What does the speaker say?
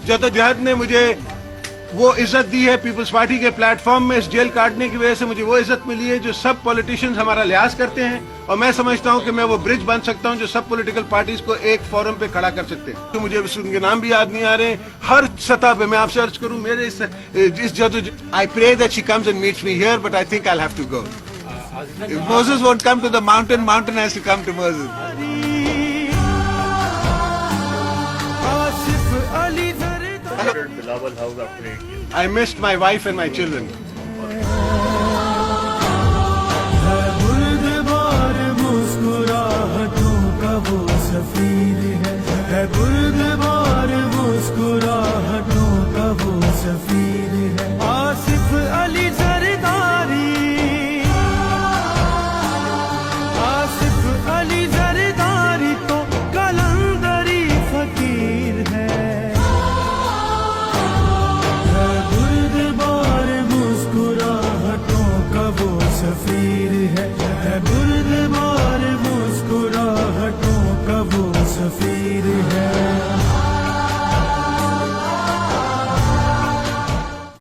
जदोजहद ने मुझे वो इज्जत दी है, पीपल्स पार्टी के प्लेटफॉर्म में इस जेल काटने की वजह से मुझे वो इज्जत मिली है जो सब पॉलिटिशियंस हमारा लिहाज करते हैं, और मैं समझता हूं कि मैं वो ब्रिज बन सकता हूं जो सब पॉलिटिकल पार्टीज को एक फोरम पे खड़ा कर सकते हैं। तो मुझे उनके नाम भी याद नहीं आ रहे। हर सतह पे मैं आपसे अर्ज करूं, मेरे इस जदोजहद, I pray that she comes and meets me here, but I think I have to go. If Moses won't come to the mountain, mountain has to come to Moses. I missed my wife and my children. Asif Ali Zardari, Asif Ali Zardari तो कलंदरी फकीर है बुर्दबार मुस्कुराहटों का वो सफीर है बुर्दबार मुस्कुराहटों का वो सफीर है।